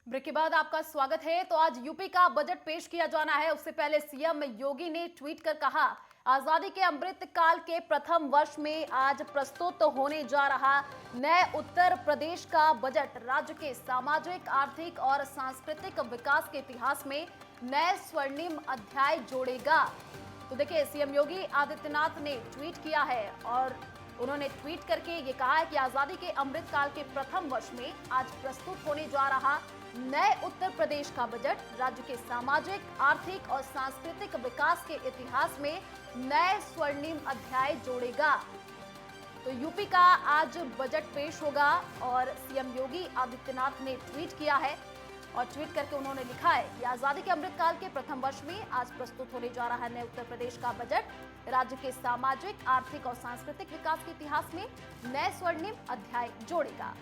Break के बाद आपका स्वागत है। तो आज यूपी का बजट पेश किया जाना है। उससे पहले सीएम योगी ने ट्वीट कर कहा, आजादी के अमृत काल के प्रथम वर्ष में आज प्रस्तुत होने जा रहा नए उत्तर प्रदेश का बजट राज्य के सामाजिक, आर्थिक और सांस्कृतिक विकास के इतिहास में नए स्वर्णिम अध्याय जोड़ेगा। तो देखिए, सीएम योगी आदित्यनाथ ने ट्वीट किया है और उन्होंने ट्वीट करके ये कहा है कि आजादी के अमृत काल के प्रथम वर्ष में आज प्रस्तुत होने जा रहा नए उत्तर प्रदेश का बजट राज्य के सामाजिक, आर्थिक और सांस्कृतिक विकास के इतिहास में नए स्वर्णिम अध्याय जोड़ेगा। तो यूपी का आज बजट पेश होगा और सीएम योगी आदित्यनाथ ने ट्वीट किया है और ट्वीट करके उन्होंने लिखा है कि आजादी के अमृत काल के प्रथम वर्ष में आज प्रस्तुत होने जा रहा नए उत्तर प्रदेश का बजट राज्य के सामाजिक, आर्थिक और सांस्कृतिक विकास के इतिहास में नए स्वर्णिम अध्याय जोड़ेगा।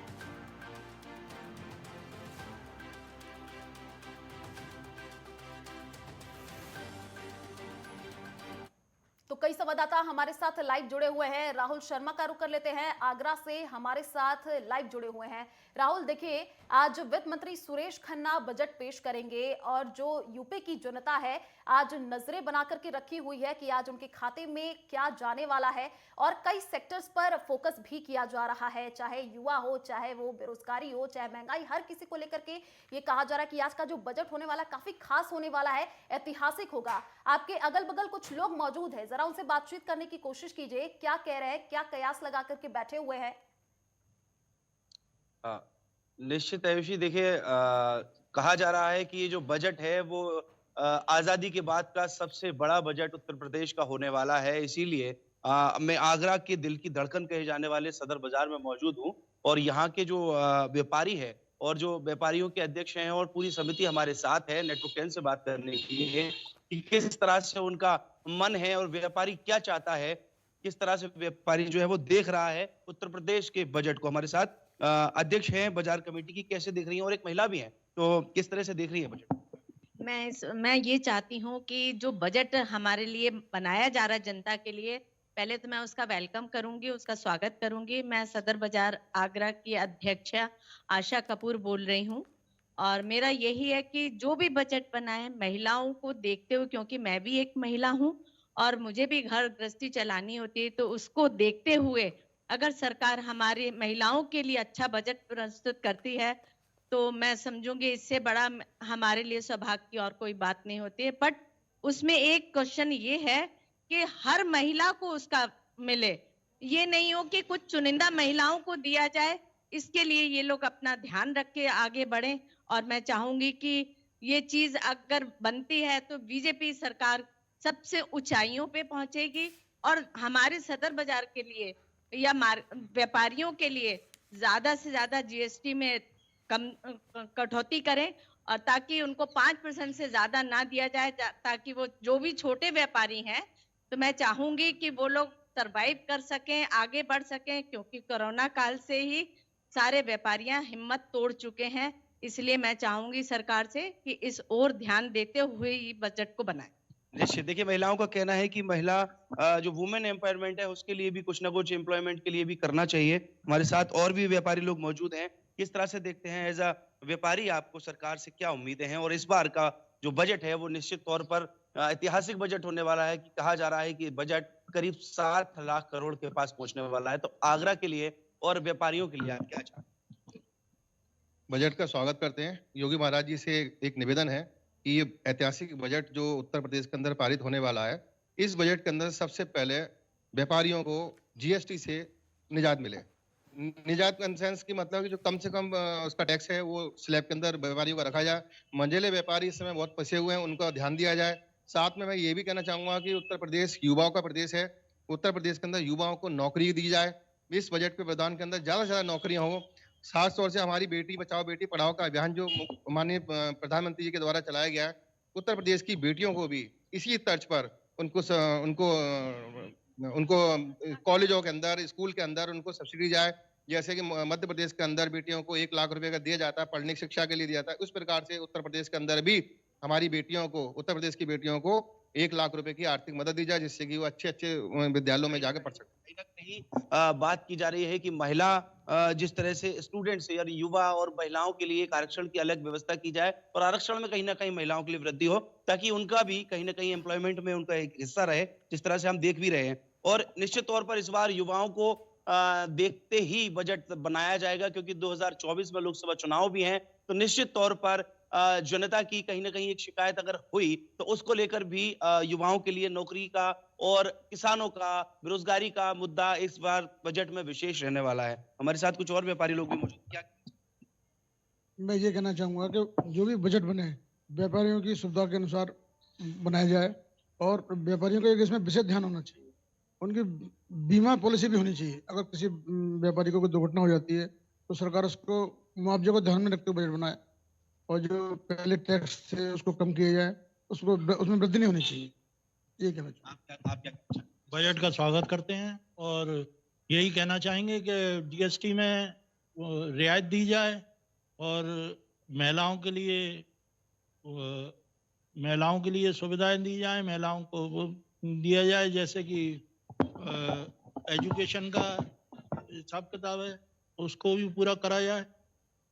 तो कई संवाददाता हमारे साथ लाइव जुड़े हुए हैं। राहुल शर्मा का रुख कर लेते हैं, आगरा से हमारे साथ लाइव जुड़े हुए हैं। राहुल, देखिए, आज वित्त मंत्री सुरेश खन्ना बजट पेश करेंगे और जो यूपी की जनता है आज नजरें बना करके रखी हुई है कि आज उनके खाते में क्या जाने वाला है और कई सेक्टर्स पर फोकस भी किया जा रहा है, चाहे युवा हो, चाहे वो बेरोजगारी हो, चाहे महंगाई, हर किसी को लेकर के ये कहा जा रहा है कि आज का जो बजट होने वाला काफी खास होने वाला है, ऐतिहासिक होगा। आपके अगल बगल कुछ लोग मौजूद हैं, जरा उनसे बातचीत करने की कोशिश कीजिए। क्या कह रहे हैं, क्या कयास लगा करके बैठे हुए हैं? हाँ, निश्चित आयुषी, देखिए, कहा जा रहा है कि ये जो बजट है वो आजादी के बाद का सबसे बड़ा बजट उत्तर प्रदेश का होने वाला है। इसीलिए मैं आगरा के दिल की धड़कन कहे जाने वाले सदर बाजार में मौजूद हूँ और यहाँ के जो व्यापारी है और जो व्यापारियों के अध्यक्ष हैं और पूरी समिति हमारे साथ है नेटवर्क 10 से बात करने के लिए कि किस तरह से उनका मन है और व्यापारी क्या चाहता है, किस तरह से व्यापारी जो है वो देख रहा है उत्तर प्रदेश के बजट को। हमारे साथ अध्यक्ष हैं बाजार कमेटी की, कैसे देख रही हैं, और एक महिला भी हैं, तो किस तरह से देख रही है बजट? मैं ये चाहती हूँ कि जो बजट हमारे लिए बनाया जा रहा है जनता के लिए, पहले तो मैं उसका वेलकम करूंगी, उसका स्वागत करूंगी। मैं सदर बाजार आगरा की अध्यक्ष आशा कपूर बोल रही हूँ और मेरा यही है कि जो भी बजट बना है महिलाओं को देखते हुए, क्योंकि मैं भी एक महिला हूँ और मुझे भी घर गृहस्थी चलानी होती है, तो उसको देखते हुए अगर सरकार हमारी महिलाओं के लिए अच्छा बजट प्रस्तुत करती है तो मैं समझूंगी इससे बड़ा हमारे लिए सौभाग्य की और कोई बात नहीं होती है। बट उसमें एक क्वेश्चन ये है कि हर महिला को उसका मिले, ये नहीं हो कि कुछ चुनिंदा महिलाओं को दिया जाए। इसके लिए ये लोग अपना ध्यान रख के आगे बढ़े और मैं चाहूंगी कि ये चीज अगर बनती है तो बीजेपी सरकार सबसे ऊंचाइयों पे पहुंचेगी और हमारे सदर बाजार के लिए या व्यापारियों के लिए ज्यादा से ज्यादा जीएसटी में कम कटौती करें और ताकि उनको 5% से ज्यादा ना दिया जाए, ताकि वो जो भी छोटे व्यापारी हैं तो मैं चाहूंगी कि वो लोग सरवाइव कर सकें, आगे बढ़ सकें, क्योंकि कोरोना काल से ही सारे व्यापारियां हिम्मत तोड़ चुके हैं। इसलिए मैं चाहूंगी सरकार से कि इस ओर ध्यान देते हुए ही बजट को बनाए। निश्चित, देखिए, महिलाओं का कहना है कि महिला जो वुमेन एम्पावरमेंट है उसके लिए भी कुछ ना कुछ एम्प्लॉयमेंट के लिए भी करना चाहिए। हमारे साथ और भी व्यापारी लोग मौजूद हैं, किस तरह से देखते हैं एज अ व्यापारी, आपको सरकार से क्या उम्मीदें हैं? और इस बार का जो बजट है वो निश्चित तौर पर ऐतिहासिक बजट होने वाला है, कि कहा जा रहा है कि बजट करीब 7 लाख करोड़ के पास पहुंचने वाला है। तो आगरा के लिए और व्यापारियों के लिए आप क्या चाहते हैं? बजट का स्वागत करते हैं। योगी महाराज जी से एक निवेदन है कि ये ऐतिहासिक बजट जो उत्तर प्रदेश के अंदर पारित होने वाला है, इस बजट के अंदर सबसे पहले व्यापारियों को जीएसटी से निजात मिले। निजात इन सेंस की मतलब कि जो कम से कम उसका टैक्स है वो स्लैब के अंदर व्यापारियों का रखा जाए। मंझले व्यापारी इस समय बहुत फंसे हुए हैं, उनका ध्यान दिया जाए। साथ में मैं ये भी कहना चाहूंगा कि उत्तर प्रदेश युवाओं का प्रदेश है, उत्तर प्रदेश के अंदर युवाओं को नौकरी दी जाए। इस बजट के प्रदान के अंदर ज्यादा से ज्यादा नौकरियां हो। खास तौर से हमारी बेटी बचाओ बेटी पढ़ाओ का अभियान जो माननीय प्रधानमंत्री जी के द्वारा चलाया गया है, उत्तर प्रदेश की बेटियों को भी इसी तर्ज पर उनको कॉलेजों के अंदर, स्कूल के अंदर उनको सब्सिडी जाए। जैसे कि मध्य प्रदेश के अंदर बेटियों को 1 लाख रुपए का दिया जाता है, पढ़ने की शिक्षा के लिए दिया जाता है, उस प्रकार से उत्तर प्रदेश के अंदर भी हमारी बेटियों को, उत्तर प्रदेश की बेटियों को 1 लाख रुपए की आर्थिक मदद दी जाए, जिससे कि वो अच्छे अच्छे विद्यालयों में जाकर पढ़ सके। कहीं ना कहीं बात की जा रही है कि महिला जिस तरह से स्टूडेंट्स या युवा और महिलाओं के लिए एक आरक्षण की अलग व्यवस्था की जाए और आरक्षण में कहीं ना कहीं महिलाओं के लिए वृद्धि हो, ताकि उनका भी कहीं ना कहीं एम्प्लॉयमेंट में उनका एक हिस्सा रहे, जिस तरह से हम देख भी रहे हैं। और निश्चित तौर पर इस बार युवाओं को देखते ही बजट बनाया जाएगा, क्योंकि 2024 में लोकसभा चुनाव भी हैं। तो निश्चित तौर पर जनता की कहीं ना कहीं एक शिकायत अगर हुई तो उसको लेकर भी युवाओं के लिए नौकरी का और किसानों का, बेरोजगारी का मुद्दा इस बार बजट में विशेष रहने वाला है। हमारे साथ कुछ और व्यापारी लोग भी मौजूद हैं। क्या मैं ये कहना चाहूंगा कि जो भी बजट बने व्यापारियों की सुविधा के अनुसार बनाया जाए, और व्यापारियों को एक इसमें विशेष ध्यान होना चाहिए। उनकी बीमा पॉलिसी भी होनी चाहिए। अगर किसी व्यापारी को कोई दुर्घटना हो जाती है तो सरकार उसको मुआवजे को ध्यान में रखते हुए बजट बनाए, और जो पहले टैक्स थे उसको कम किया जाए, उसको उसमें वृद्धि नहीं होनी चाहिए। ये कहना चाहिए। आप क्या बजट का स्वागत करते हैं और यही कहना चाहेंगे कि जीएसटी में रियायत दी जाए और महिलाओं के लिए सुविधाएं दी जाए, महिलाओं को वो दिया जाए, जैसे कि एजुकेशन का हिसाब किताब है उसको भी पूरा करा जाए,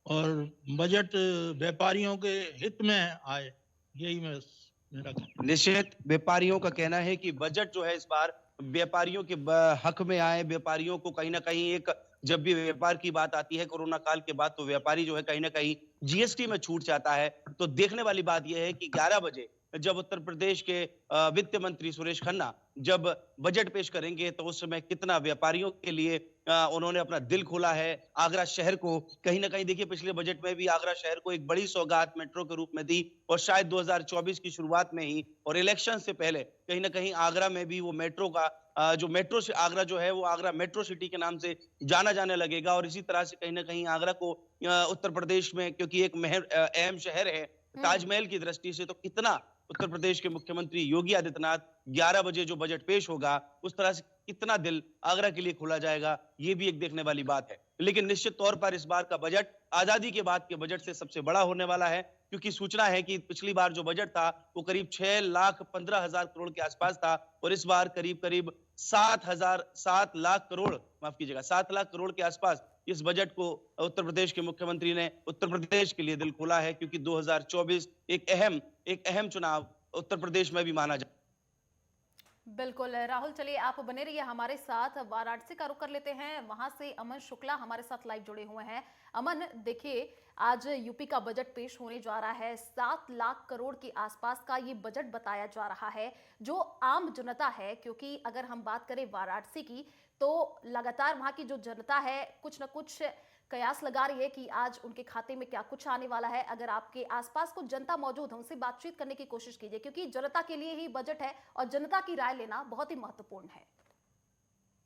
और बजट व्यापारियों के हित में आए, यही मेरा कहना। निश्चित व्यापारियों का कहना है कि बजट जो है इस बार व्यापारियों के हक में आए। व्यापारियों को कहीं ना कहीं एक, जब भी व्यापार की बात आती है कोरोना काल के बाद, तो व्यापारी जो है कहीं ना कहीं जीएसटी में छूट जाता है। तो देखने वाली बात यह है कि 11 बजे जब उत्तर प्रदेश के वित्त मंत्री सुरेश खन्ना जब बजट पेश करेंगे तो उस समय कितना व्यापारियों के लिए उन्होंने अपना दिल खोला है। आगरा शहर को कहीं ना कहीं, देखिए पिछले बजट में भी आगरा शहर को एक बड़ी सौगात मेट्रो के रूप में दी, और शायद 2024 की शुरुआत में ही और इलेक्शन से पहले कहीं ना कहीं आगरा में भी वो मेट्रो का जो मेट्रो से आगरा जो है वो आगरा मेट्रो सिटी के नाम से जाना जाने लगेगा। और इसी तरह से कहीं ना कहीं आगरा को उत्तर प्रदेश में, क्योंकि एक अहम शहर है ताजमहल की दृष्टि से, तो कितना उत्तर प्रदेश के मुख्यमंत्री योगी आदित्यनाथ 11 बजे जो बजट पेश होगा उस तरह से कितना दिल आगरा के लिए खोला जाएगा, ये भी एक देखने वाली बात है। लेकिन निश्चित तौर पर इस बार का बजट आजादी के बाद के बजट से सबसे बड़ा होने वाला है, क्योंकि सूचना है कि पिछली बार जो बजट था वो करीब 6,15,000 करोड़ के आसपास था, और इस बार करीब 7 लाख करोड़, माफ कीजिएगा, 7 लाख करोड़ के आसपास इस बजट को उत्तर प्रदेश के मुख्यमंत्री ने उत्तर प्रदेश के लिए दिल खोला है, क्योंकि 2024 एक अहम चुनाव उत्तर प्रदेश में भी माना जाए। बिल्कुल राहुल, चलिए आप बने रहिए हमारे साथ। वाराणसी का रुख कर लेते हैं, वहां से अमन शुक्ला हमारे साथ लाइव जुड़े हुए हैं। अमन, देखिए आज यूपी का बजट पेश होने जा रहा है। 7 लाख करोड़ के आसपास का ये बजट बताया जा रहा है। जो आम जनता है, क्योंकि अगर हम बात करें वाराणसी की, तो लगातार वहां की जो जनता है कुछ न कुछ कयास लगा रही है कि आज उनके खाते में क्या कुछ आने वाला है। अगर आपके आसपास कुछ जनता मौजूद है, उनसे बातचीत करने की कोशिश कीजिए, क्योंकि जनता के लिए ही बजट है और जनता की राय लेना बहुत ही महत्वपूर्ण है।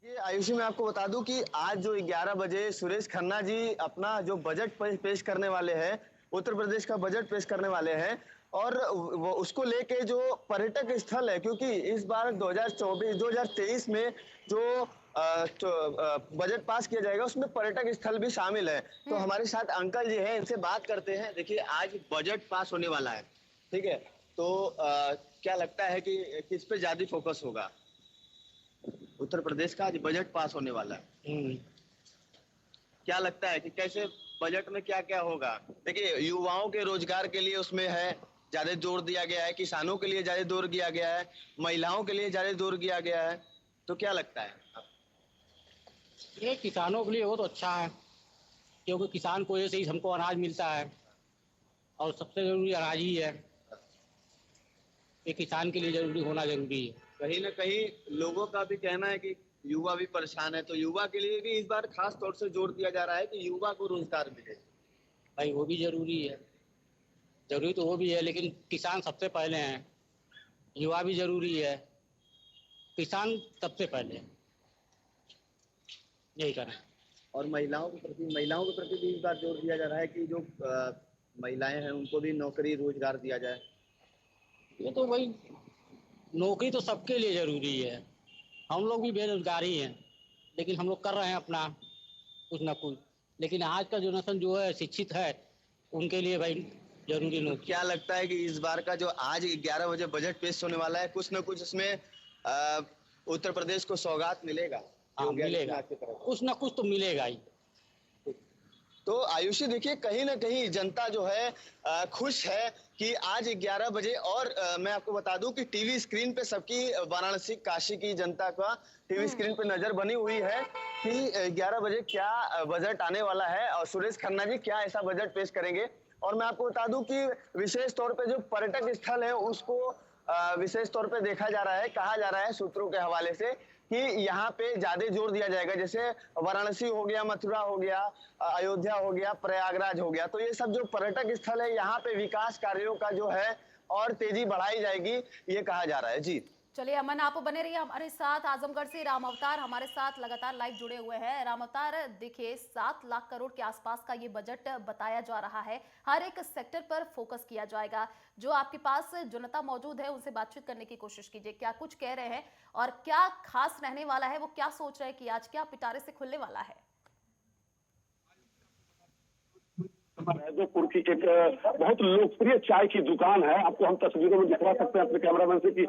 ये आयुषी, मैं आपको बता दूं कि आज जो 11 बजे सुरेश खन्ना जी अपना जो बजट पेश करने वाले हैं, उत्तर प्रदेश का बजट पेश करने वाले हैं, और वो उसको लेके जो पर्यटक स्थल है, क्योंकि इस बार 2023 में जो बजट पास किया जाएगा उसमें पर्यटक स्थल भी शामिल है। तो हमारे साथ अंकल जी हैं, इनसे बात करते हैं। देखिए आज बजट पास होने वाला है, ठीक है, तो क्या लगता है कि किस पे ज्यादा फोकस होगा? उत्तर प्रदेश का आज बजट पास होने वाला है, क्या लगता है कि कैसे बजट में क्या क्या होगा? देखिए युवाओं के रोजगार के लिए उसमें है ज्यादा जोर दिया गया है, किसानों के लिए ज्यादा जोर दिया गया है, महिलाओं के लिए ज्यादा जोर दिया गया है, तो क्या लगता है? ये किसानों के लिए बहुत अच्छा है, क्योंकि किसान को वजह से ही हमको अनाज मिलता है, और सबसे जरूरी अनाज ही है। ये किसान के लिए जरूरी होना जरूरी है। कहीं ना कहीं लोगों का भी कहना है कि युवा भी परेशान है, तो युवा के लिए भी इस बार खास तौर से जोर दिया जा रहा है कि युवा को रोजगार मिले। भाई वो भी जरूरी है, जरूरी तो वो भी है, लेकिन किसान सबसे पहले हैं, युवा भी जरूरी है, किसान सबसे पहले, यही करना है। और महिलाओं के प्रति भी इस बार जोर दिया जा रहा है कि जो महिलाएं हैं उनको भी नौकरी रोजगार दिया जाए। ये तो भाई नौकरी तो सबके लिए जरूरी है। हम लोग भी बेरोजगारी हैं, लेकिन हम लोग कर रहे हैं अपना कुछ ना कुछ, लेकिन आज का जनरेशन जो है शिक्षित है, उनके लिए भाई जरूरी नौकरी। क्या लगता है कि इस बार का जो आज 11 बजे बजट पेश होने वाला है, कुछ ना कुछ उसमें उत्तर प्रदेश को सौगात मिलेगा? हाँ मिलेगा, कुछ ना कुछ तो मिलेगा ही। तो आयुषी देखिए कहीं ना कहीं जनता जो है खुश है कि आज 11 बजे और मैं आपको बता दूं कि टीवी स्क्रीन पे सबकी वाराणसी काशी की जनता का टीवी स्क्रीन पे नजर बनी हुई है कि 11 बजे क्या बजट आने वाला है और सुरेश खन्ना जी क्या ऐसा बजट पेश करेंगे। और मैं आपको बता दूं कि विशेष तौर पे जो पर्यटक स्थल है उसको विशेष तौर पे देखा जा रहा है, कहा जा रहा है सूत्रों के हवाले से कि यहाँ पे ज्यादा जोर दिया जाएगा। जैसे वाराणसी हो गया, मथुरा हो गया, अयोध्या हो गया, प्रयागराज हो गया, तो ये सब जो पर्यटक स्थल है यहाँ पे विकास कार्यों का जो है और तेजी बढ़ाई जाएगी, ये कहा जा रहा है। जी चलिए अमन, आप बने रहिए हमारे साथ। आजमगढ़ से राम अवतार हमारे साथ लगातार लाइव जुड़े हुए हैं। राम अवतार, देखिए 7 लाख करोड़ के आसपास का ये बजट बताया जा रहा है, हर एक सेक्टर पर फोकस किया जाएगा। जो आपके पास जनता मौजूद है उनसे बातचीत करने की कोशिश कीजिए, क्या कुछ कह रहे हैं और क्या खास रहने वाला है, वो क्या सोच रहे हैं कि आज क्या पिटारे से खुलने वाला है? जयपुर की एक बहुत लोकप्रिय चाय की दुकान है, आपको हम तस्वीरों में दिखा सकते हैं अपने कैमरामैन से कि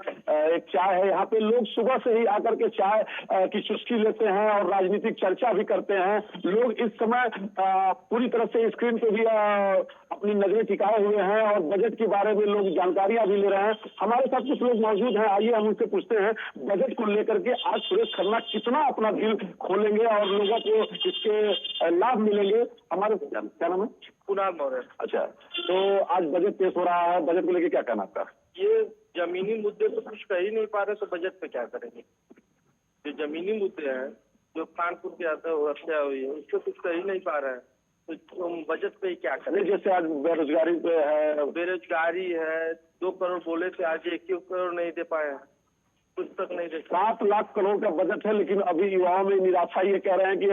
एक चाय है यहाँ पे। लोग सुबह से ही आकर के चाय की चुस्की लेते हैं और राजनीतिक चर्चा भी करते हैं। लोग इस समय पूरी तरह से स्क्रीन पे भी अपनी नजरें टिकाए हुए हैं और बजट के बारे में लोग जानकारियां भी ले रहे हैं। हमारे साथ कुछ लोग मौजूद हैं, आइए हम उनसे पूछते हैं बजट को लेकर के आज सुरेश खन्ना कितना अपना दिल खोलेंगे और लोगों को इसके लाभ मिलेंगे। हमारे क्या नाम है? कुणाल मौर्य। अच्छा, तो आज बजट पेश हो रहा है, बजट को लेके क्या कहना आपका? ये जमीनी मुद्दे तो कुछ कह ही नहीं पा रहे, तो बजट पे क्या करेंगे? जो जमीनी मुद्दे हैं, जो कानपुर की हत्या हुई है, उसको कुछ कह ही नहीं पा रहे हैं, तो बजट पे क्या करें? जैसे आज बेरोजगारी पे है, बेरोजगारी है, 2 करोड़ बोले थे, आज 1 करोड़ नहीं दे पाए हैं, कुछ तक नहीं दे। 7 लाख करोड़ का बजट है, लेकिन अभी युवाओं में निराशा ये कह रहे हैं कि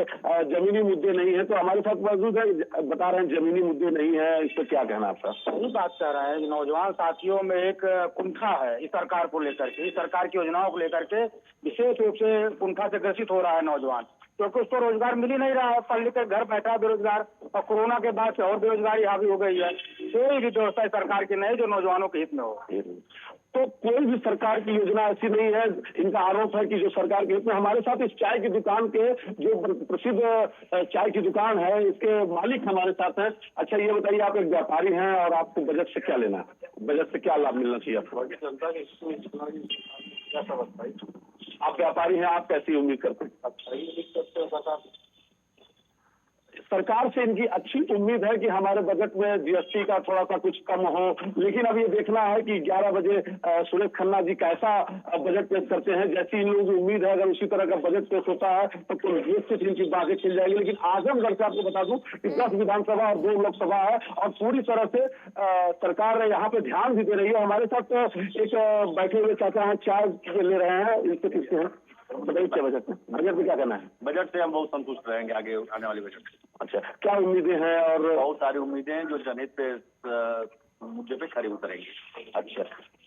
जमीनी मुद्दे नहीं है। तो हमारे साथ मौजूद है, बता रहे हैं जमीनी मुद्दे नहीं है, इस पर क्या कहना आपका? सही बात कर रहे हैं। नौजवान साथियों में एक कुंठा है इस सरकार को लेकर के, इस सरकार की योजनाओं को लेकर के विशेष रूप से कुंठा से ग्रसित हो रहा है नौजवान, क्योंकि उसको रोजगार मिल ही नहीं रहा है। पढ़ लिख कर घर बैठा है बेरोजगार, और कोरोना के बाद से और बेरोजगारी हावी हो गई है। कोई भी व्यवस्था सरकार की नहीं जो नौजवानों के हित में हो। तो कोई भी सरकार की योजना ऐसी नहीं है, इनका आरोप है कि जो सरकार के हित में। हमारे साथ इस चाय की दुकान के जो प्रसिद्ध चाय की दुकान है, इसके मालिक हमारे साथ हैं। अच्छा, ये बताइए, आप एक व्यापारी हैं और आपको बजट से क्या लेना है? बजट से क्या लाभ मिलना चाहिए आपको? आप व्यापारी हैं, आप कैसी उम्मीद करते हैं? सरकार से इनकी अच्छी उम्मीद है कि हमारे बजट में जीएसटी का थोड़ा सा कुछ कम हो, लेकिन अब ये देखना है कि 11 बजे सुरेश खन्ना जी कैसा बजट पेश करते हैं। जैसी इन लोगों की उम्मीद है, अगर उसी तरह का बजट पेश होता है तो निश्चित इनकी बातें खिल जाएगी। लेकिन आजमगढ़ से आपको बता दूं कि 10 विधानसभा और 2 लोकसभा है और पूरी तरह से सरकार यहाँ पे ध्यान भी दे रही है। हमारे साथ एक बैठे हुए चाचा हैं, चाय ले रहे हैं, इनसे पूछते हैं, बताइए क्या बजट में क्या करना है? बजट से हम बहुत संतुष्ट रहेंगे आगे आने वाले बजट से। अच्छा, क्या उम्मीदें हैं? और बहुत सारी उम्मीदें हैं जो जनहित पे मुद्दे पे खरी उतरेंगी। अच्छा,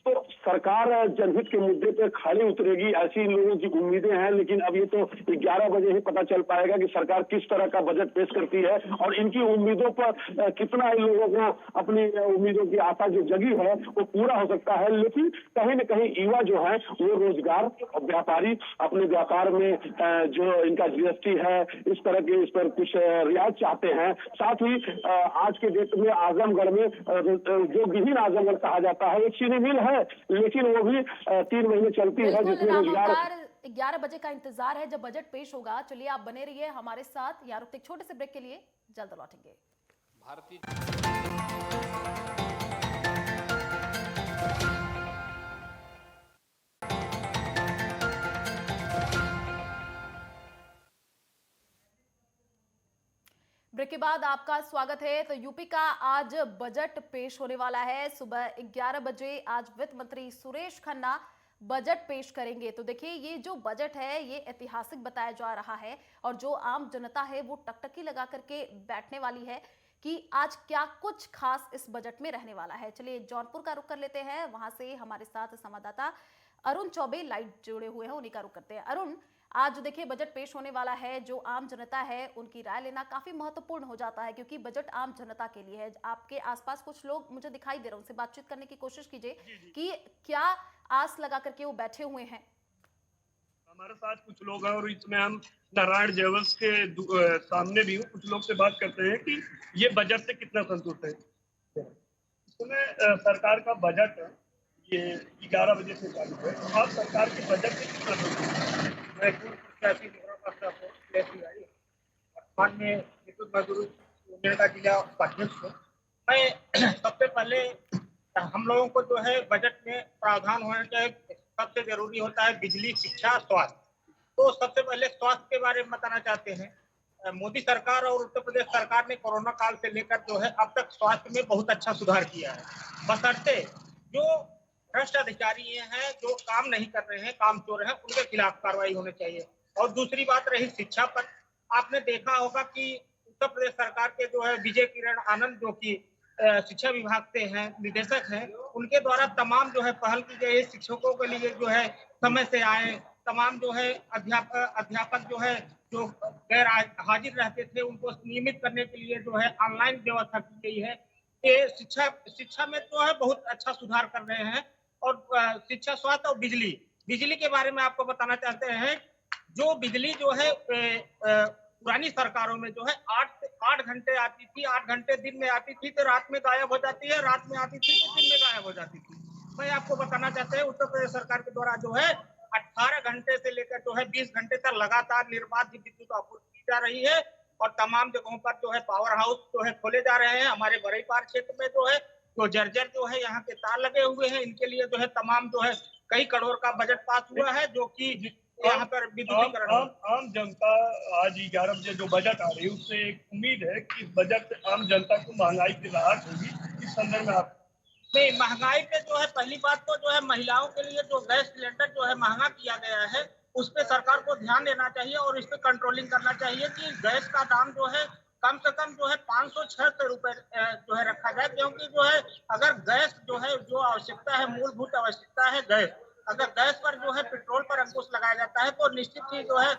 तो सरकार जनहित के मुद्दे पे खड़ी उतरेगी, ऐसी इन लोगों की उम्मीदें हैं। लेकिन अब ये तो 11 बजे ही पता चल पाएगा कि सरकार किस तरह का बजट पेश करती है और इनकी उम्मीदों पर कितना इन लोगों को अपनी उम्मीदों की आशा जो जगी है वो पूरा हो सकता है। लेकिन कहीं न कहीं युवा जो है वो रोजगार और व्यापारी अपने व्यापार में जो इनका जीएसटी है, इस तरह के इस पर कुछ रियायत चाहते हैं। साथ ही आज के डेट में आजमगढ़ में जो विहीन आजमगढ़ कहा जाता है, एक चीनी मिल है, लेकिन वो भी 3 महीने चलती है, जिसमें रोजगार। 11 बजे का इंतजार है जब बजट पेश होगा। चलिए आप बने रहिए हमारे साथ, यहाँ रुकते एक छोटे से ब्रेक के लिए, जल्द लौटेंगे। ब्रेक के बाद आपका स्वागत है। तो यूपी का आज बजट पेश होने वाला है। सुबह 11 बजे आज वित्त मंत्री सुरेश खन्ना बजट पेश करेंगे। तो देखिए, ये जो बजट है ये ऐतिहासिक बताया जा रहा है और जो आम जनता है वो टकटकी लगा करके बैठने वाली है कि आज क्या कुछ खास इस बजट में रहने वाला है। चलिए जौनपुर का रुख कर लेते हैं, वहां से हमारे साथ संवाददाता अरुण चौबे लाइव जुड़े हुए हैं, उन्हीं का रुख करते हैं। अरुण, आज देखिए बजट पेश होने वाला है, जो आम जनता है उनकी राय लेना काफी महत्वपूर्ण हो जाता है क्योंकि बजट आम जनता के लिए है। आपके आसपास कुछ लोग मुझे दिखाई दे रहे हैं, उनसे बातचीत करने की कोशिश कीजिए कि क्या आस लगा करके वो बैठे हुए हैं। हमारे साथ कुछ लोग हैं और इसमें हम नारायण ज्वेलर्स के सामने भी हूँ। कुछ लोग से बात करते हैं कि ये बजट से कितना संतुष्ट है। इसमें सरकार का बजट ये 11 बजे से चालू है। आप सरकार के बजट से कितना संतुष्ट हैं? मैं माननीय विद्युत मजदूर यूनियन का जिला उपाध्यक्ष हूँ। मैं सबसे पहले हम लोगों को जो है बजट में प्रावधान होना चाहिए। सबसे जरूरी होता है बिजली, शिक्षा, स्वास्थ्य। तो सबसे पहले स्वास्थ्य के बारे में बताना चाहते हैं। मोदी सरकार और उत्तर प्रदेश सरकार ने कोरोना काल से लेकर जो है अब तक स्वास्थ्य में बहुत अच्छा सुधार किया है। बशर्ते जो भ्रष्ट अधिकारी हैं, जो काम नहीं कर रहे हैं, कामचोर हैं, उनके खिलाफ कार्रवाई होनी चाहिए। और दूसरी बात रही शिक्षा पर, आपने देखा होगा कि उत्तर प्रदेश सरकार के जो है विजय किरण आनंद, जो कि शिक्षा विभाग से हैं, निदेशक हैं, उनके द्वारा तमाम जो है पहल की गई है। शिक्षकों के लिए जो है समय से आए, तमाम जो है अध्यापक जो है जो गैर हाजिर रहते थे उनको नियमित करने के लिए जो है ऑनलाइन व्यवस्था की गई है। ये शिक्षा में जो है बहुत अच्छा सुधार कर रहे हैं। और शिक्षा, स्वास्थ्य और बिजली के बारे में आपको बताना चाहते हैं। जो बिजली जो है पुरानी सरकारों में जो है 8 घंटे आती थी, 8 घंटे दिन में आती थी तो रात में गायब हो जाती है, रात में आती थी तो दिन में गायब हो जाती थी। मैं आपको बताना चाहते हैं उत्तर प्रदेश सरकार के द्वारा जो है 18 घंटे से लेकर जो है 20 घंटे तक लगातार निर्बाध विद्युत आपूर्ति की जा रही है। और तमाम जगहों पर जो है पावर हाउस जो है खोले जा रहे हैं। हमारे बरईपार क्षेत्र में जो है तो जर्जर जो है यहाँ के तार लगे हुए हैं, इनके लिए जो है तमाम जो है कई करोड़ का बजट पास हुआ है, जो कि यहाँ पर विद्युतीकरण। आम जनता आज 11 बजे जो बजट आ रही है उससे एक उम्मीद है कि बजट से आम जनता को महंगाई की राहत होगी। इस संदर्भ में आप नहीं, महंगाई पे जो है पहली बात तो जो है महिलाओं के लिए जो गैस सिलेंडर जो है महंगा किया गया है उस पे सरकार को ध्यान देना चाहिए और इस पे कंट्रोलिंग करना चाहिए कि गैस का दाम जो है कम से कम जो है 500-600 रुपए जो है रखा जाए। क्योंकि जो है अगर गैस जो है जो आवश्यकता है, मूलभूत आवश्यकता है गैस, अगर गैस पर जो है पेट्रोल पर अंकुश लगाया जाता है तो निश्चित ही जो है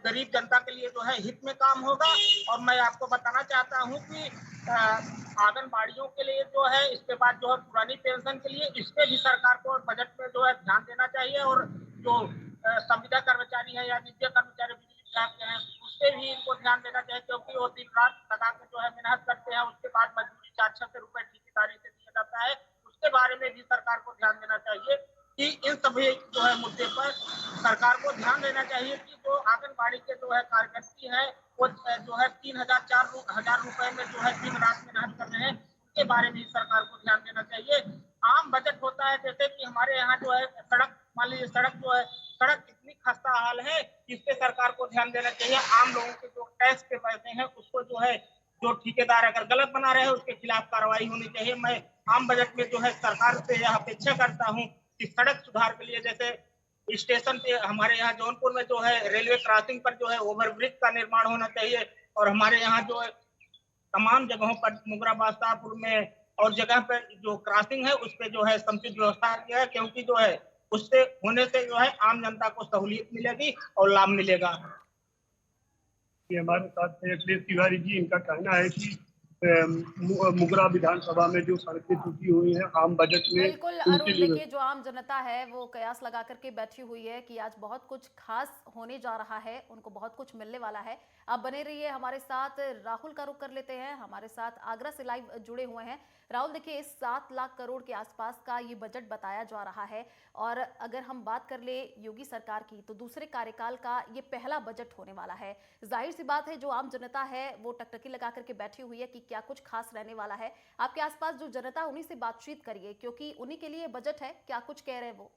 गरीब जनता के लिए जो है हित में काम होगा। और मैं आपको बताना चाहता हूँ कि आंगनबाड़ियों के लिए जो है इसके बाद जो है पुरानी पेंशन के लिए इस पे भी सरकार को बजट में जो है ध्यान देना चाहिए। और जो संविदा कर्मचारी है या निजी कर्मचारी बिजली विभाग के हैं उस पे भी इनको ध्यान देना चाहिए। क्योंकि वो दिन रात लगा के जो है मेहनत करते हैं, उसके बाद मजदूरी 400 रुपए ठेकेदारी से दिया जाता है। उसके बारे में भी सरकार को ध्यान देना चाहिए कि इन सभी जो है मुद्दे पर सरकार को ध्यान देना चाहिए कि जो आंगनबाड़ी के जो है कार्यकर्ती है वो जो है 3,000-4,000 रुपए में जो है दिन रात मेहनत कर रहे हैं, उसके बारे में सरकार को ध्यान देना चाहिए। आम बजट होता है जैसे कि हमारे यहाँ जो है सड़क, मान लीजिए सड़क इतनी खस्ता हाल है, इस पे सरकार को ध्यान देना चाहिए। आम लोगों के जो टैक्स के पैसे हैं उसको जो है जो ठेकेदार अगर गलत बना रहे हैं उसके खिलाफ कार्रवाई होनी चाहिए। मैं आम बजट में जो है सरकार से यह अपेक्षा करता हूँ कि सड़क सुधार के लिए जैसे स्टेशन पे हमारे यहाँ जौनपुर में जो है रेलवे क्रॉसिंग पर जो है ओवरब्रिज का निर्माण होना चाहिए। और हमारे यहाँ जो है तमाम जगहों पर मुगराबाद, शाहपुर में और जगह पर जो क्रॉसिंग है उस पे जो है समुचित व्यवस्था किया है। क्योंकि जो है उससे होने से जो है आम जनता को सहूलियत मिलेगी और लाभ मिलेगा। हमारे साथ अखिलेश तिवारी जी, इनका कहना है कि मुगरा विधानसभा में जो सड़कें टूटी हुई हैं आम बजट में बिल्कुल अरुण, देखिए जो आम जनता है वो कयास लगा करके बैठी हुई है कि आज बहुत कुछ खास होने जा रहा है, उनको बहुत कुछ मिलने वाला है। आप बने रहिए हमारे साथ। राहुल का रुख कर लेते हैं, हमारे साथ आगरा से लाइव जुड़े हुए हैं। राहुल, देखिए 7 लाख करोड़ के आसपास का ये बजट बताया जा रहा है और अगर हम बात कर ले योगी सरकार की तो दूसरे कार्यकाल का ये पहला बजट होने वाला है। जाहिर सी बात है जो आम जनता है वो टकटकी लगा करके बैठी हुई है कि क्या कुछ खास रहने वाला है। आपके आसपास जो जनता उन्हीं से बातचीत करिए क्योंकि उन्हीं के लिए बजट है, क्या कुछ कह रहे हैं वो।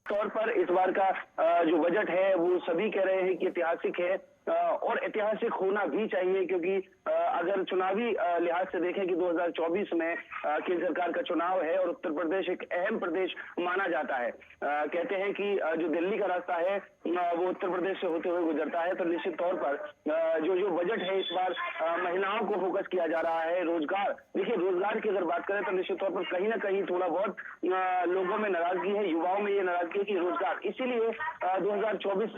तौर पर इस बार का जो बजट है वो सभी कह रहे हैं कि ऐतिहासिक है और ऐतिहासिक होना भी चाहिए, क्योंकि अगर चुनावी लिहाज से देखें कि 2024 में केंद्र सरकार का चुनाव है और उत्तर प्रदेश एक अहम प्रदेश माना जाता है। कहते हैं कि जो दिल्ली का रास्ता है वो उत्तर प्रदेश से होते हुए गुजरता है, तो निश्चित तौर पर जो बजट है इस बार महिलाओं को फोकस किया जा रहा है। रोजगार, देखिए रोजगार की अगर बात करें तो निश्चित तौर पर कहीं ना कहीं थोड़ा बहुत लोगों में नाराजगी है, युवाओं में ये नाराजगी है कि रोजगार, इसीलिए 2024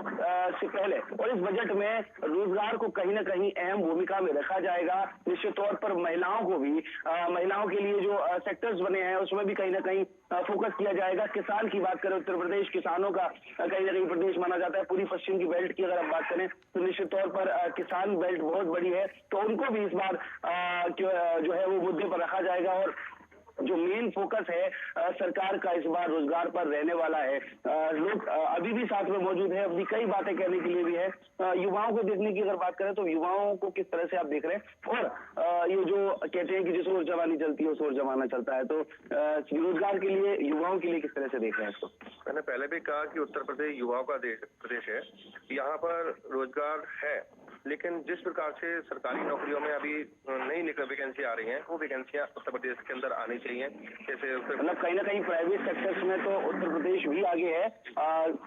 से पहले और इस बजट में रोजगार को कहीं ना कहीं अहम भूमिका में रखा जाएगा। निश्चित तौर पर महिलाओं को भी, महिलाओं के लिए जो सेक्टर्स बने हैं उसमें भी कहीं ना कहीं फोकस किया जाएगा। किसान की बात करें, उत्तर प्रदेश किसानों का कहीं ना कहीं प्रदेश माना जाता है। पूरी पश्चिम की बेल्ट की अगर हम बात करें तो निश्चित तौर पर किसान बेल्ट बहुत बड़ी है, तो उनको भी इस बार जो है वो मुद्दे पर रखा जाएगा। और जो मेन फोकस है सरकार का इस बार रोजगार पर रहने वाला है। लोग अभी भी साथ में मौजूद है, अपनी कई बातें कहने के लिए भी है। युवाओं को देखने की अगर बात करें तो युवाओं को किस तरह से आप देख रहे हैं, और ये जो कहते हैं कि जिस ओर जवानी चलती है उस ओर जमाना चलता है, तो रोजगार के लिए, युवाओं के लिए किस तरह से देख रहे हैं इसको? मैंने पहले भी कहा कि उत्तर प्रदेश युवाओं का प्रदेश है। यहाँ पर रोजगार है, लेकिन जिस प्रकार से सरकारी नौकरियों में अभी नई वैकेंसी आ रही हैं, वो वैकेंसियां उत्तर प्रदेश के अंदर आनी चाहिए। जैसे मतलब कहीं ना कहीं प्राइवेट सेक्टर्स में तो उत्तर प्रदेश भी आगे है,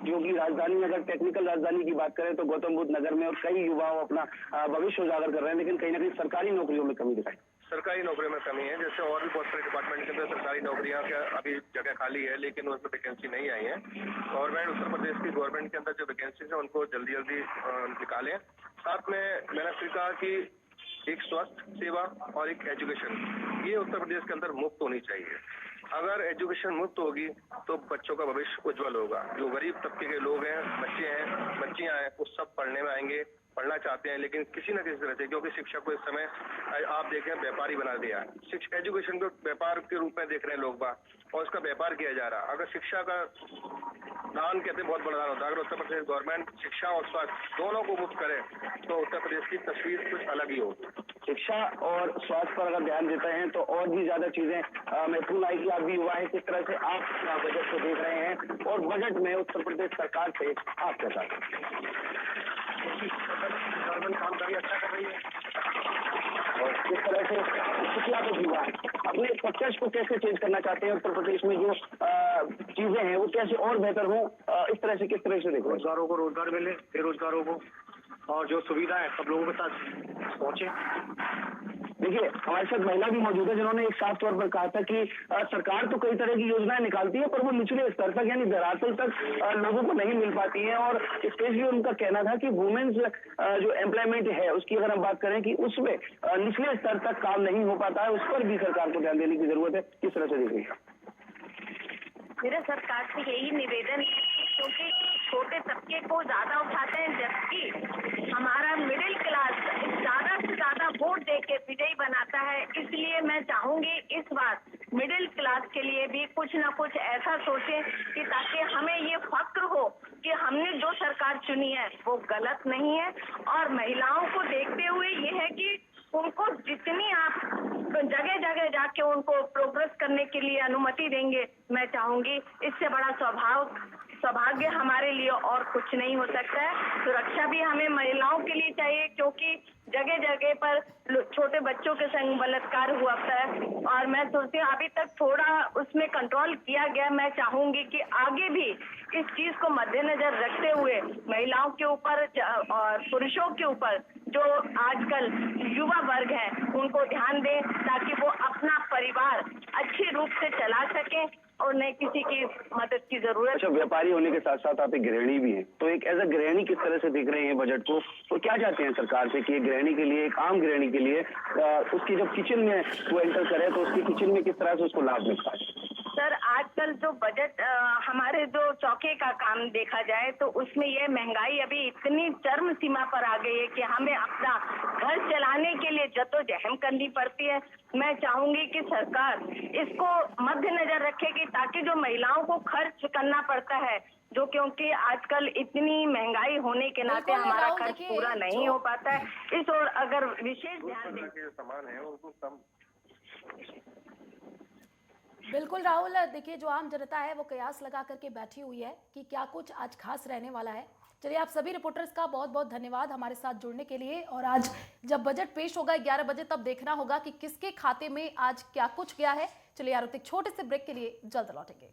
जो कि राजधानी, अगर टेक्निकल राजधानी की बात करें तो गौतम बुद्ध नगर में और कई युवाओं अपना भविष्य उजागर कर रहे हैं, लेकिन कहीं ना कहीं सरकारी नौकरियों में कमी दिखाई। सरकारी नौकरियों में कमी है, जैसे और भी बहुत सारे डिपार्टमेंट के अंदर सरकारी नौकरियां का अभी जगह खाली है, लेकिन उसमें वैकेंसी नहीं आई है। गवर्नमेंट, उत्तर प्रदेश की गवर्नमेंट के अंदर जो वैकेंसी है उनको जल्दी जल्दी निकालें। साथ में मैंने फिर कहा कि एक स्वास्थ्य सेवा और एक एजुकेशन, ये उत्तर प्रदेश के अंदर मुफ्त होनी चाहिए। अगर एजुकेशन मुफ्त होगी तो बच्चों का भविष्य उज्जवल होगा। जो गरीब तबके के लोग हैं, बच्चे हैं, बच्चियां हैं, वो सब पढ़ने में आएंगे, पढ़ना चाहते हैं, लेकिन किसी न किसी तरह से, क्योंकि शिक्षा को इस समय आप देखें व्यापारी बना दिया है। एजुकेशन को व्यापार के रूप में देख रहे हैं लोग बाग, और उसका व्यापार किया जा रहा है। अगर शिक्षा का दान कहते हैं बहुत बड़ा दान होता है, अगर उत्तर प्रदेश गवर्नमेंट शिक्षा और स्वास्थ्य दोनों को मुफ्त करे तो उत्तर प्रदेश की तस्वीर कुछ अलग ही हो। शिक्षा और स्वास्थ्य पर अगर ध्यान देते हैं तो और भी ज्यादा चीजें महत्वपूर्ण आएगी। आप भी युवा है, किस तरह से आप बजट को देख रहे हैं और बजट में उत्तर प्रदेश सरकार से आप क्या चाहते हैं? गवर्नमेंट काम काफी अच्छा कर रही है और किस तरह से शिक्षा को युवा अपने स्ट्रक्चर्स को कैसे चेंज करना चाहते हैं, उत्तर प्रदेश में जो चीजें हैं वो कैसे और बेहतर हो, इस तरह से किस तरह से देखो? रोजगारों को रोजगार मिले, बेरोजगारों को, और जो सुविधा है सब लोगों के साथ पहुंचे। देखिए हमारे साथ महिला भी मौजूद है जिन्होंने एक साफ तौर पर कहा था कि सरकार तो कई तरह की योजनाएं निकालती है पर वो निचले स्तर तक यानी धरातल तक लोगों को नहीं मिल पाती हैं। और स्पेशली उनका कहना था कि वुमेन्स जो एम्प्लॉयमेंट है उसकी अगर हम बात करें कि उसमें निचले स्तर तक काम नहीं हो पाता है, उस पर भी सरकार को ध्यान देने की जरूरत है। किस तरह से देखिएगा? मेरा सरकार से यही निवेदन है, क्योंकि छोटे तबके को ज्यादा उठाते हैं जबकि हमारा मिडिल क्लास ज्यादा से ज्यादा वोट देके विजयी बनाता है। इसलिए मैं चाहूंगी इस बार मिडिल क्लास के लिए भी कुछ ना कुछ ऐसा सोचे कि ताकि हमें ये फक्र हो कि हमने जो सरकार चुनी है वो गलत नहीं है। और महिलाओं को देखते हुए ये है कि उनको जितनी आप जगह जगह जाके उनको प्रोग्रेस करने के लिए अनुमति देंगे, मैं चाहूंगी इससे बड़ा सौभाग्य हमारे लिए और कुछ नहीं हो सकता है। सुरक्षा भी हमें महिलाओं के लिए चाहिए, क्योंकि जगह जगह पर छोटे बच्चों के संग बलात्कार हुआ है और मैं सोचती हूँ अभी तक थोड़ा उसमें कंट्रोल किया गया। मैं चाहूंगी कि आगे भी इस चीज को मद्देनजर रखते हुए महिलाओं के ऊपर और पुरुषों के ऊपर जो आजकल युवा वर्ग है उनको ध्यान दें, ताकि वो अपना परिवार अच्छे रूप से चला सकें और न किसी की मदद की जरूरत। अच्छा, व्यापारी होने के साथ साथ आप एक गृहिणी भी हैं, तो एक एज अ गृहिणी किस तरह से देख रहे हैं बजट को, तो क्या चाहते हैं सरकार से कि गृहिणी के लिए, एक आम गृहिणी के लिए उसकी जब किचन में वो एंटर करे तो उसकी किचन में किस तरह से उसको लाभ मिलता है? सर आजकल जो बजट हमारे जो चौके का काम देखा जाए तो उसमें ये महंगाई अभी इतनी चरम सीमा पर आ गई है कि हमें अपना घर चलाने के लिए जद्दोजहद करनी पड़ती है। मैं चाहूंगी कि सरकार इसको मद्देनजर रखेगी ताकि जो महिलाओं को खर्च करना पड़ता है, जो क्योंकि आजकल इतनी महंगाई होने के नाते हमारा खर्च पूरा नहीं हो पाता है, इस और अगर विशेष ध्यान दें। सामान है उनको कम बिल्कुल राहुल, देखिए जो आम जनता है वो कयास लगा करके बैठी हुई है कि क्या कुछ आज खास रहने वाला है। चलिए, आप सभी रिपोर्टर्स का बहुत बहुत धन्यवाद हमारे साथ जुड़ने के लिए। और आज जब बजट पेश होगा 11 बजे, तब देखना होगा कि किसके खाते में आज क्या कुछ गया है। चलिए यार, एक छोटे से ब्रेक के लिए जल्द लौटेंगे।